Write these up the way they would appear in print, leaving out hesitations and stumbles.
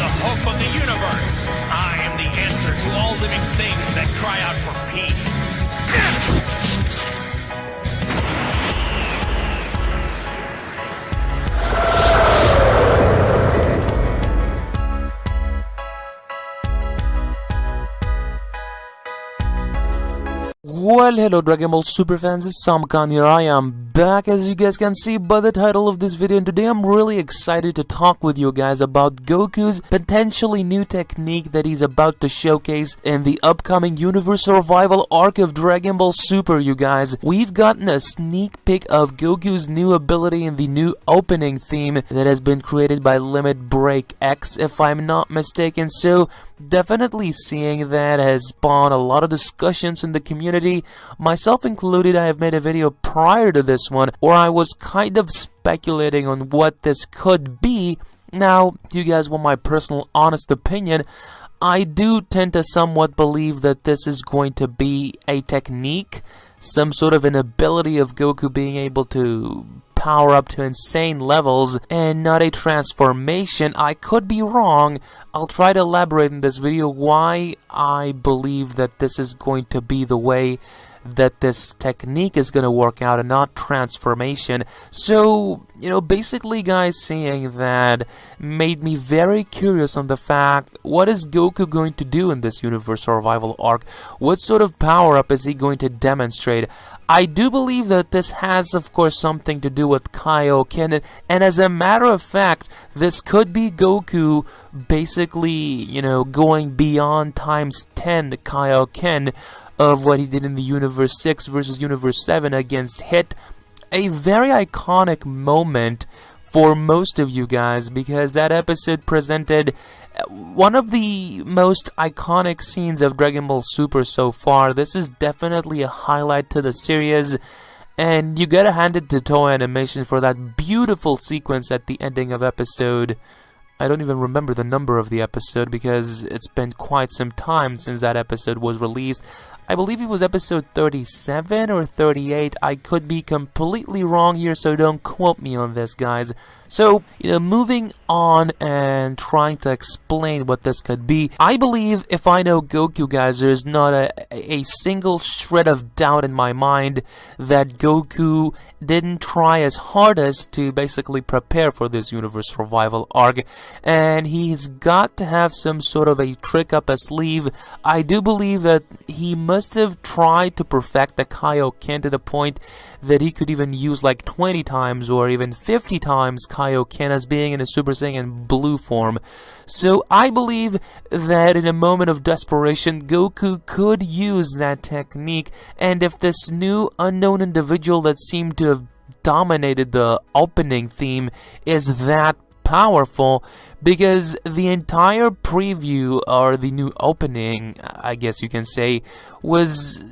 the hope of the universe. I am the answer to all living things that cry out for peace. Well, hello Dragon Ball Super fans, it's Samkan here. I am back, as you guys can see by the title of this video, and today I'm really excited to talk with you guys about Goku's potentially new technique that he's about to showcase in the upcoming Universe Survival arc of Dragon Ball Super, you guys. We've gotten a sneak peek of Goku's new ability in the new opening theme that has been created by Limit Break X, if I'm not mistaken, so definitely seeing that has spawned a lot of discussions in the community. Myself included, I have made a video prior to this one where I was kind of speculating on what this could be. Now, you guys want my personal honest opinion, I do tend to somewhat believe that this is going to be a technique, some sort of an ability of Goku being able to power up to insane levels and not a transformation. I could be wrong. I'll try to elaborate in this video why I believe that this is going to be the way that this technique is going to work out and not transformation. So, basically guys, seeing that made me very curious on the fact, what is Goku going to do in this Universe Survival arc? What sort of power-up is he going to demonstrate? I do believe that this has, of course, something to do with Kaioken, and as a matter of fact, this could be Goku basically, going beyond times 10 Kaioken of what he did in the Universe 6 versus Universe 7 against Hit. A very iconic moment for most of you guys, because that episode presented one of the most iconic scenes of Dragon Ball Super so far. This is definitely a highlight to the series, and you gotta hand it to Toei Animation for that beautiful sequence at the ending of episode. I don't even remember the number of the episode because it's been quite some time since that episode was released. I believe it was episode 37 or 38. I could be completely wrong here, so don't quote me on this, guys. So, moving on and trying to explain what this could be, I believe, if I know Goku, guys, there's not a single shred of doubt in my mind that Goku didn't try his hardest to basically prepare for this Universe Survival arc, and he's got to have some sort of a trick up his sleeve. I do believe that he must have tried to perfect the Kaioken to the point that he could even use like 20 times or even 50 times Kaioken as being in a Super Saiyan Blue form. So I believe that in a moment of desperation, Goku could use that technique, and if this new unknown individual that seemed to have dominated the opening theme is that powerful, because the entire preview, or the new opening, I guess you can say, was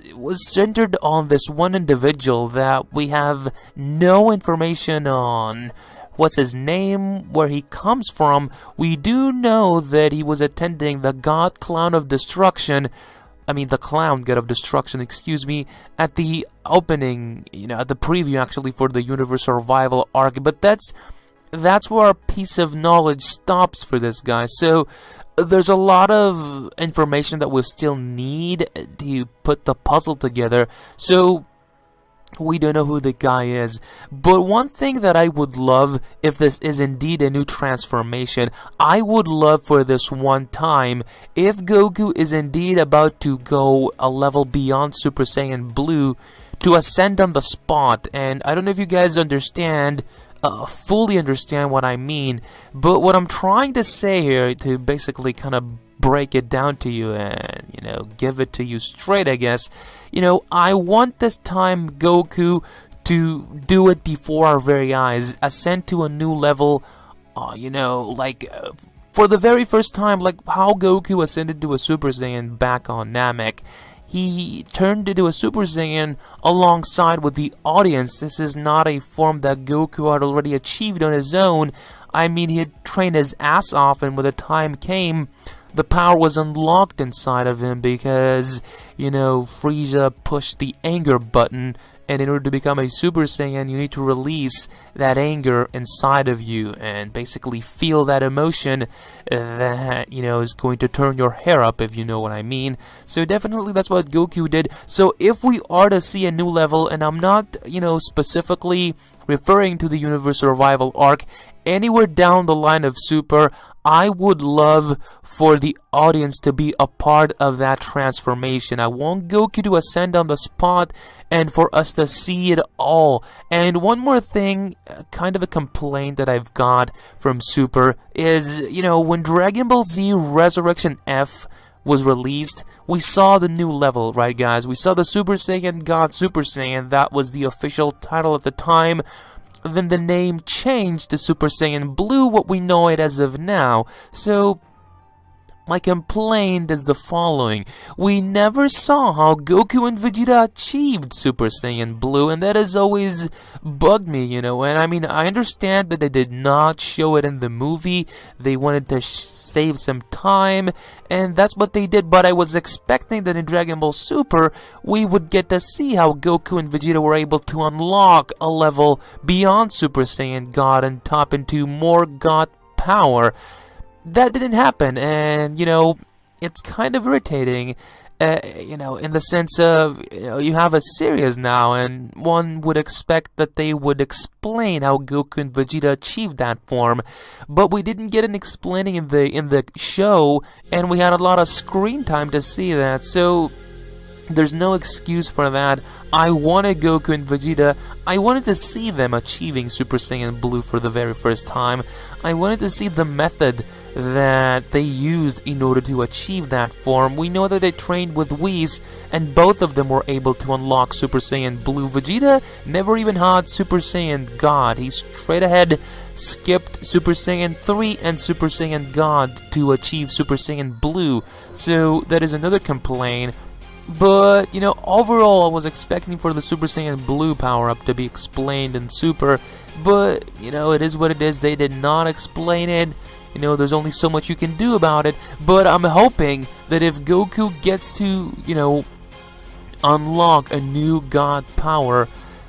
centered on this one individual that we have no information on. What's his name, where he comes from? We do know that he was attending the God Clown of Destruction, the Clown God of Destruction, excuse me, at the opening, at the preview actually for the Universe Survival arc, but that's where our piece of knowledge stops for this guy. So there's a lot of information that we still need to put the puzzle together, so we don't know who the guy is. But one thing that I would love, if this is indeed a new transformation, I would love for this one time, if Goku is indeed about to go a level beyond Super Saiyan Blue, to ascend on the spot. And I don't know if you guys fully understand what I mean, but what I'm trying to say here, to basically kind of break it down to you and, give it to you straight, I guess, I want this time Goku to do it before our very eyes, ascend to a new level, for the very first time, like how Goku ascended to a Super Saiyan back on Namek. He turned into a Super Saiyan alongside with the audience. This is not a form that Goku had already achieved on his own. He had trained his ass off, and when the time came, the power was unlocked inside of him because, Frieza pushed the anger button and in order to become a Super Saiyan, you need to release that anger inside of you and basically feel that emotion that, you know, is going to turn your hair up, if you know what I mean. So definitely that's what Goku did. So if we are to see a new level, and I'm not, you know, specifically referring to the Universe Revival arc, anywhere down the line of Super, I would love for the audience to be a part of that transformation. I want Goku to ascend on the spot and for us to see it all. And one more thing, kind of a complaint that I've got from Super is, you know, when Dragon Ball Z Resurrection F was released, we saw the new level, right guys? We saw the Super Saiyan God Super Saiyan. That was the official title at the time. Then the name changed to Super Saiyan Blue, what we know it as of now. So my complaint is the following. We never saw how Goku and Vegeta achieved Super Saiyan Blue, and that has always bugged me, you know. And I mean, I understand that they did not show it in the movie. They wanted to save some time, and that's what they did. But I was expecting that in Dragon Ball Super, we would get to see how Goku and Vegeta were able to unlock a level beyond Super Saiyan God and tap into more God power. That didn't happen, and, you know, it's kind of irritating, you know, in the sense of, you know, you have a series now, and one would expect that they would explain how Goku and Vegeta achieved that form, but we didn't get an explaining in the show, and we had a lot of screen time to see that, so there's no excuse for that. I wanted Goku and Vegeta. I wanted to see them achieving Super Saiyan Blue for the very first time. I wanted to see the method that they used in order to achieve that form. We know that they trained with Whis, and both of them were able to unlock Super Saiyan Blue. Vegeta never even had Super Saiyan God. He straight ahead skipped Super Saiyan 3 and Super Saiyan God to achieve Super Saiyan Blue. So that is another complaint. But, you know, overall I was expecting for the Super Saiyan Blue power-up to be explained in Super, but, you know, it is what it is. They did not explain it. You know, there's only so much you can do about it, but I'm hoping that if Goku gets to, you know, unlock a new God power,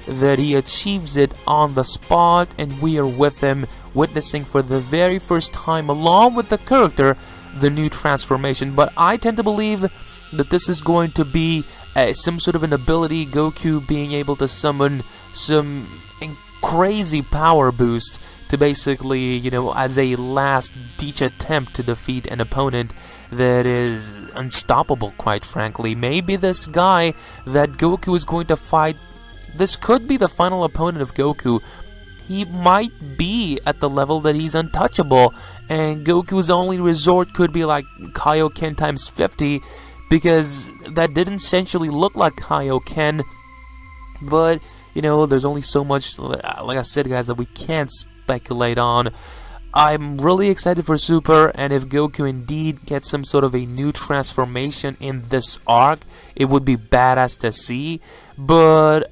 that he achieves it on the spot and we are with him, witnessing for the very first time, along with the character, the new transformation. But I tend to believe that this is going to be some sort of an ability, Goku being able to summon some crazy power boost to basically, you know, as a last-ditch attempt to defeat an opponent that is unstoppable, quite frankly. Maybe this guy that Goku is going to fight, this could be the final opponent of Goku. He might be at the level that he's untouchable, and Goku's only resort could be like Kaioken times 50, because that didn't essentially look like Kaioken. But, you know, there's only so much, like I said, guys, that we can't speculate on. I'm really excited for Super, and if Goku indeed gets some sort of a new transformation in this arc, it would be badass to see. But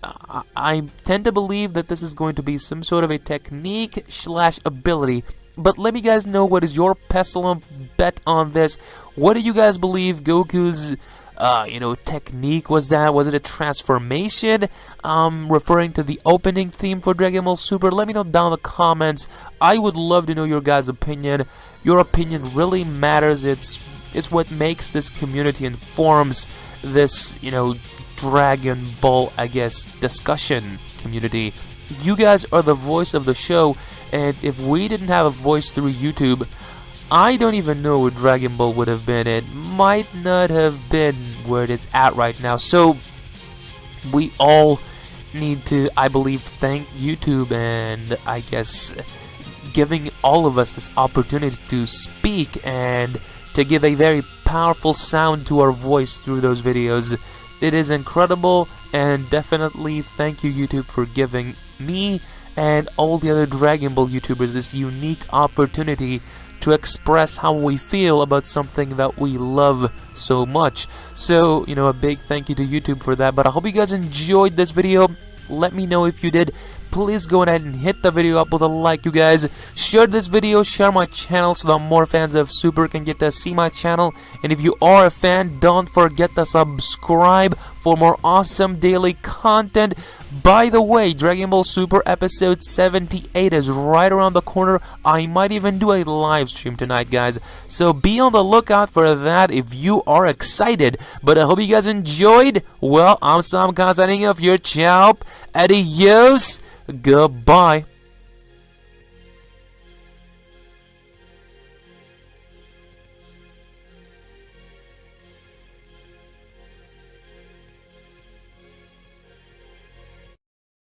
I tend to believe that this is going to be some sort of a technique / ability. But let me guys know, what is your pestilent bet on this? What do you guys believe Goku's you know, technique was? That was it a transformation referring to the opening theme for Dragon Ball Super? Let me know down in the comments. I would love to know your guys' opinion. Your opinion really matters. It's what makes this community and forms this, you know, Dragon Ball, I guess, discussion community. You guys are the voice of the show, and if we didn't have a voice through YouTube, I don't even know where Dragon Ball would have been. It might not have been where it is at right now. So we all need to, I believe, thank YouTube, and I guess giving all of us this opportunity to speak and to give a very powerful sound to our voice through those videos. It is incredible, and definitely thank you, YouTube, for giving me and all the other Dragon Ball YouTubers this unique opportunity to express how we feel about something that we love so much. So, you know, a big thank you to YouTube for that. But I hope you guys enjoyed this video. Let me know if you did. please go ahead and hit the video up with a like, you guys. Share this video, share my channel so that more fans of Super can get to see my channel. And if you are a fan, don't forget to subscribe for more awesome daily content. By the way, Dragon Ball Super episode 78 is right around the corner. I might even do a live stream tonight, guys. So be on the lookout for that if you are excited. But I hope you guys enjoyed. Well, I'm Sam Khan signing off. Your ciao, adios, goodbye.